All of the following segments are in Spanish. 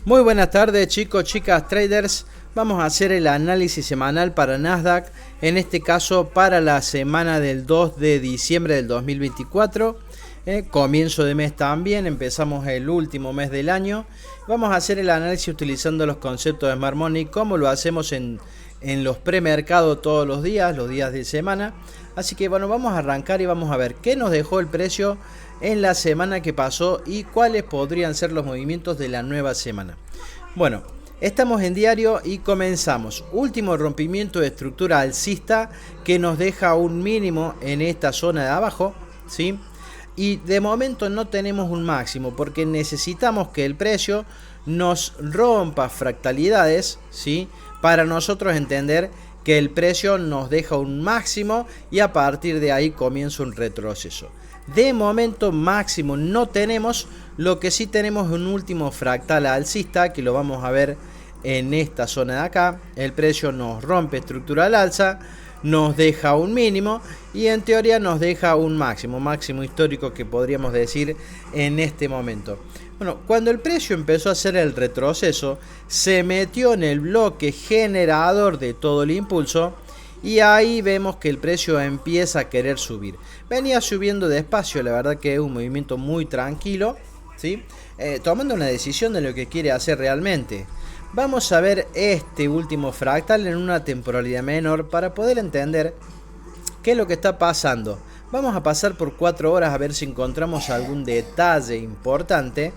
Muy buenas tardes chicos, chicas, traders. Vamos a hacer el análisis semanal para Nasdaq, en este caso para la semana del 2 de diciembre del 2024. Comienzo de mes también, empezamos el último mes del año. Vamos a hacer el análisis utilizando los conceptos de Smart Money, como lo hacemos en los premercados todos los días de semana. Así que bueno, vamos a arrancar y vamos a ver qué nos dejó el precio en la semana que pasó y cuáles podrían ser los movimientos de la nueva semana. Bueno, estamos en diario y comenzamos. Último rompimiento de estructura alcista que nos deja un mínimo en esta zona de abajo, ¿sí? Y de momento no tenemos un máximo porque necesitamos que el precio nos rompa fractalidades, ¿sí? Para nosotros entender que el precio nos deja un máximo y a partir de ahí comienza un retroceso. De momento máximo no tenemos, lo que sí tenemos es un último fractal alcista que lo vamos a ver en esta zona de acá. El precio nos rompe estructura al alza, nos deja un mínimo y en teoría nos deja un máximo histórico que podríamos decir en este momento. Bueno, cuando el precio empezó a hacer el retroceso, se metió en el bloque generador de todo el impulso y ahí vemos que el precio empieza a querer subir. Venía subiendo despacio, la verdad que es un movimiento muy tranquilo, ¿sí? Tomando una decisión de lo que quiere hacer realmente. Vamos a ver este último fractal en una temporalidad menor para poder entender qué es lo que está pasando. Vamos a pasar por 4 horas a ver si encontramos algún detalle importante.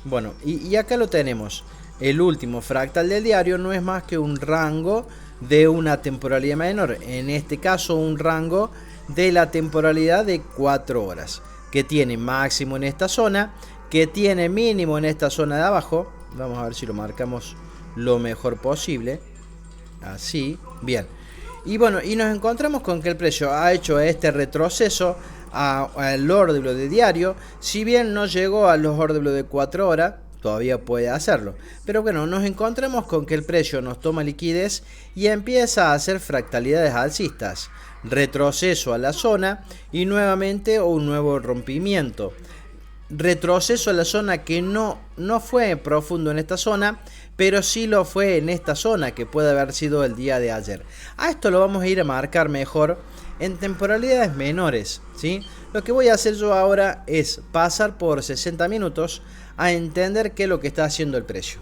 Bueno, y acá lo tenemos. El último fractal del diario no es más que un rango de una temporalidad menor. En este caso un rango de la temporalidad de 4 horas. Que tiene máximo en esta zona. Que tiene mínimo en esta zona de abajo. Vamos a ver si lo marcamos lo mejor posible. Así, bien. Y bueno, y nos encontramos con que el precio ha hecho este retroceso al ORW de diario. Si bien no llegó a los ORW de 4 horas, todavía puede hacerlo. Pero bueno, nos encontramos con que el precio nos toma liquidez y empieza a hacer fractalidades alcistas. Retroceso a la zona y nuevamente un nuevo rompimiento. Retroceso a la zona que no fue profundo en esta zona, pero sí lo fue en esta zona, que puede haber sido el día de ayer. A esto lo vamos a ir a marcar mejor en temporalidades menores, ¿sí? Lo que voy a hacer yo ahora es pasar por 60 minutos a entender qué es lo que está haciendo el precio.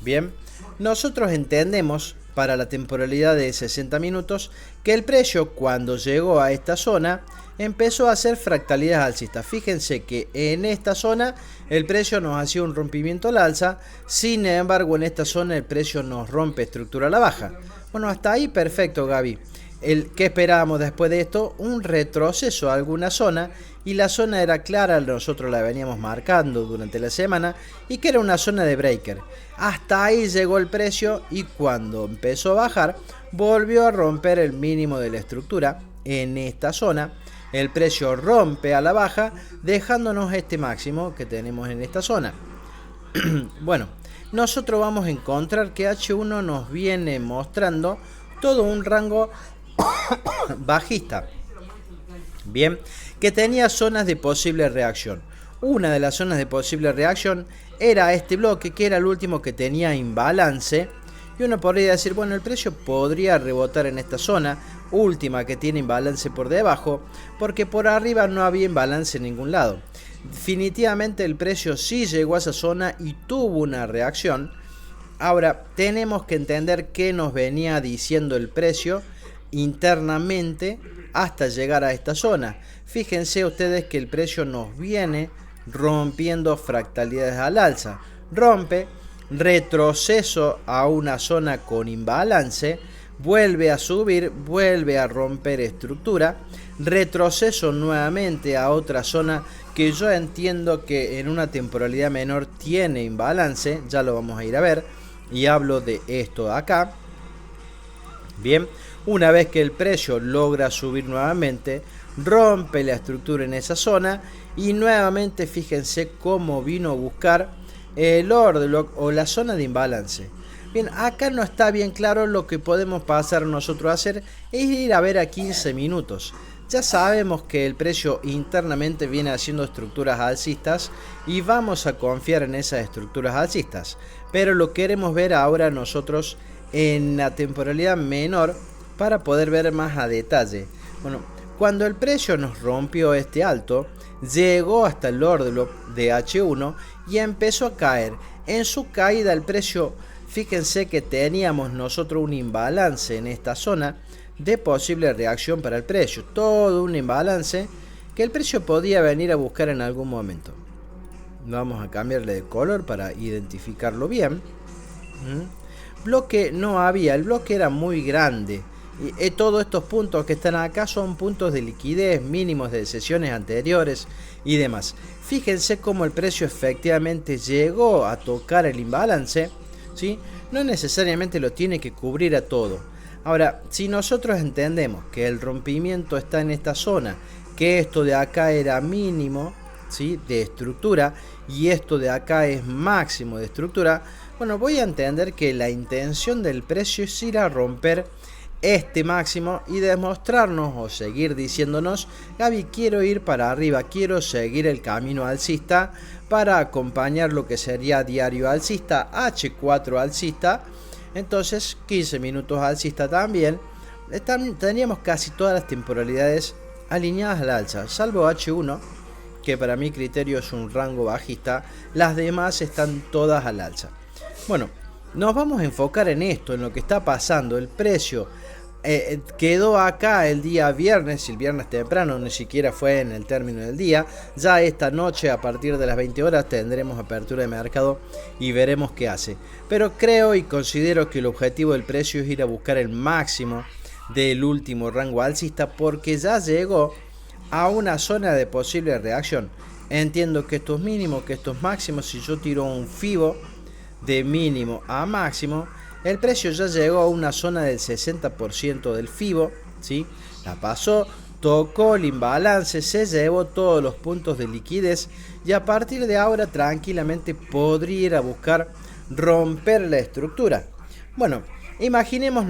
Bien, nosotros entendemos para la temporalidad de 60 minutos que el precio cuando llegó a esta zona empezó a hacer fractalidades alcistas. Fíjense que en esta zona el precio nos hacía un rompimiento al alza, sin embargo en esta zona el precio nos rompe estructura a la baja. Bueno, hasta ahí perfecto, Gaby. ¿Qué esperábamos después de esto? Un retroceso a alguna zona, y la zona era clara, nosotros la veníamos marcando durante la semana, y que era una zona de breaker. Hasta ahí llegó el precio y cuando empezó a bajar, volvió a romper el mínimo de la estructura en esta zona. El precio rompe a la baja, dejándonos este máximo que tenemos en esta zona. Bueno, nosotros vamos a encontrar que H1 nos viene mostrando todo un rango bajista, bien, que tenía zonas de posible reacción. Una de las zonas de posible reacción era este bloque, que era el último que tenía imbalance, y uno podría decir, bueno, el precio podría rebotar en esta zona última que tiene imbalance por debajo, porque por arriba no había imbalance en ningún lado. Definitivamente el precio sí llegó a esa zona y tuvo una reacción. Ahora tenemos que entender qué nos venía diciendo el precio internamente hasta llegar a esta zona. Fíjense ustedes que el precio nos viene rompiendo fractalidades al alza. Rompe, retroceso a una zona con imbalance, vuelve a subir, vuelve a romper estructura, retroceso nuevamente a otra zona que yo entiendo que en una temporalidad menor tiene imbalance, ya lo vamos a ir a ver, y hablo de esto de acá. Bien, una vez que el precio logra subir nuevamente, rompe la estructura en esa zona y nuevamente fíjense cómo vino a buscar el order block o la zona de imbalance. Bien, acá no está bien claro. Lo que podemos pasar nosotros a hacer es ir a ver a 15 minutos. Ya sabemos que el precio internamente viene haciendo estructuras alcistas y vamos a confiar en esas estructuras alcistas, pero lo queremos ver ahora nosotros en la temporalidad menor para poder ver más a detalle. Bueno, cuando el precio nos rompió este alto, llegó hasta el order block de H1 y empezó a caer. En su caída el precio, fíjense que teníamos nosotros un imbalance en esta zona de posible reacción para el precio, todo un imbalance que el precio podía venir a buscar en algún momento. Vamos a cambiarle de color para identificarlo bien. Bloque no había, el bloque era muy grande y todos estos puntos que están acá son puntos de liquidez mínimos de sesiones anteriores y demás. Fíjense cómo el precio efectivamente llegó a tocar el imbalance, ¿sí? No necesariamente lo tiene que cubrir a todo. Ahora, si nosotros entendemos que el rompimiento está en esta zona, que esto de acá era mínimo, ¿sí?, de estructura, y esto de acá es máximo de estructura, bueno, voy a entender que la intención del precio es ir a romper este máximo y demostrarnos o seguir diciéndonos: Gaby, quiero ir para arriba, quiero seguir el camino alcista para acompañar lo que sería diario alcista, H4 alcista. Entonces 15 minutos alcista también. Teníamos casi todas las temporalidades alineadas al alza, salvo H1, que para mi criterio es un rango bajista. Las demás están todas al alza. Bueno, nos vamos a enfocar en esto, en lo que está pasando. El precio quedó acá el día viernes, el viernes temprano, ni siquiera fue en el término del día. Ya esta noche a partir de las 20 horas tendremos apertura de mercado y veremos qué hace. Pero creo y considero que el objetivo del precio es ir a buscar el máximo del último rango alcista, porque ya llegó a una zona de posible reacción. Entiendo que estos mínimos, que estos máximos, si yo tiro un FIBO de mínimo a máximo, el precio ya llegó a una zona del 60% del FIBO, ¿sí? La pasó, tocó el imbalance, se llevó todos los puntos de liquidez y a partir de ahora tranquilamente podría ir a buscar romper la estructura. Bueno, imaginemos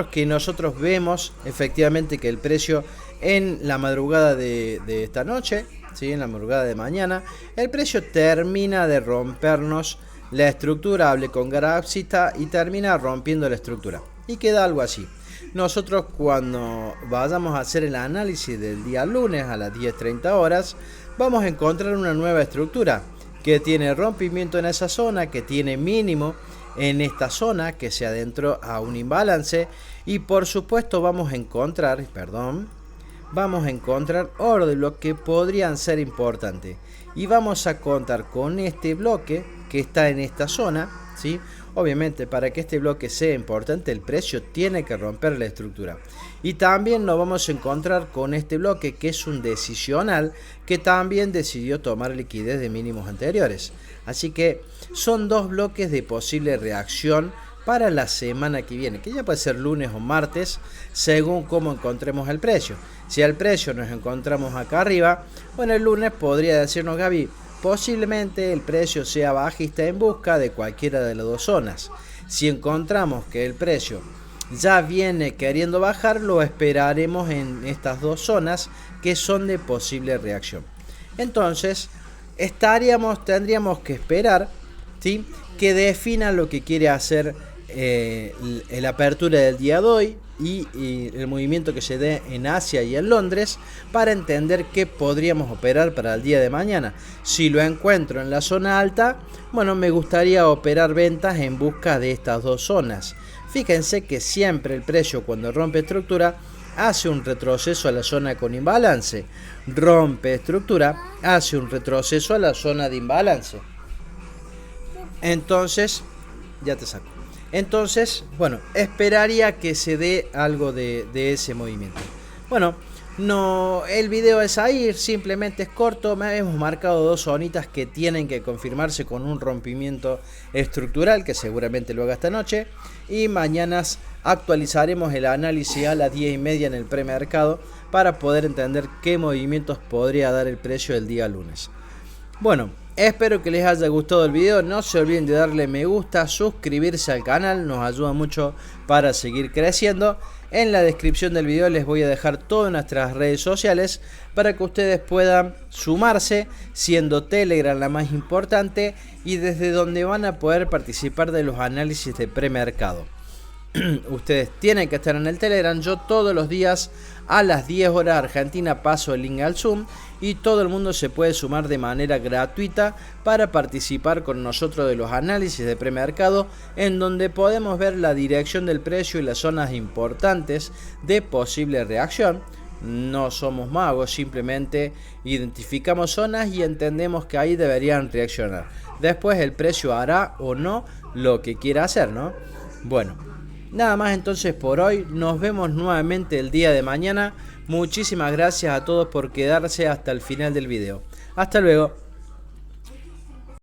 que nosotros vemos efectivamente que el precio en la madrugada de esta noche, ¿sí?, en la madrugada de mañana, el precio termina de rompernos la estructura, hable con Garapsita y termina rompiendo la estructura. Y queda algo así. Nosotros cuando vayamos a hacer el análisis del día lunes a las 10:30 horas, vamos a encontrar una nueva estructura que tiene rompimiento en esa zona, que tiene mínimo en esta zona, que se adentró a un imbalance y por supuesto vamos a encontrar order block que podrían ser importantes y vamos a contar con este bloque que está en esta zona, ¿sí? Obviamente para que este bloque sea importante el precio tiene que romper la estructura y también nos vamos a encontrar con este bloque que es un decisional que también decidió tomar liquidez de mínimos anteriores, así que son dos bloques de posible reacción para la semana que viene, que ya puede ser lunes o martes según cómo encontremos el precio. Si al precio nos encontramos acá arriba, bueno, el lunes podría decirnos: Gaby, posiblemente el precio sea bajista en busca de cualquiera de las dos zonas. Si encontramos que el precio ya viene queriendo bajar, lo esperaremos en estas dos zonas que son de posible reacción. Entonces tendríamos que esperar, ¿sí?, que defina lo que quiere hacer la apertura del día de hoy y el movimiento que se dé en Asia y en Londres para entender qué podríamos operar para el día de mañana. Si lo encuentro en la zona alta, bueno, me gustaría operar ventas en busca de estas dos zonas. Fíjense que siempre el precio cuando rompe estructura hace un retroceso a la zona con imbalance, rompe estructura, hace un retroceso a la zona de imbalance. Entonces, ya te saco. Entonces, bueno, esperaría que se dé algo de ese movimiento. Bueno, no, el video es ahí, simplemente es corto. Hemos marcado dos zonitas que tienen que confirmarse con un rompimiento estructural, que seguramente lo haga esta noche. Y mañana actualizaremos el análisis a las 10:30 en el premercado para poder entender qué movimientos podría dar el precio el día lunes. Bueno, espero que les haya gustado el video, no se olviden de darle me gusta, suscribirse al canal, nos ayuda mucho para seguir creciendo. En la descripción del video les voy a dejar todas nuestras redes sociales para que ustedes puedan sumarse, siendo Telegram la más importante y desde donde van a poder participar de los análisis de premercado. Ustedes tienen que estar en el Telegram. Yo todos los días a las 10 horas Argentina paso el link al Zoom y todo el mundo se puede sumar de manera gratuita para participar con nosotros de los análisis de premercado, en donde podemos ver la dirección del precio y las zonas importantes de posible reacción. No somos magos, simplemente identificamos zonas y entendemos que ahí deberían reaccionar. Después el precio hará o no lo que quiera hacer, ¿no? Bueno, nada más entonces por hoy. Nos vemos nuevamente el día de mañana. Muchísimas gracias a todos por quedarse hasta el final del video. Hasta luego.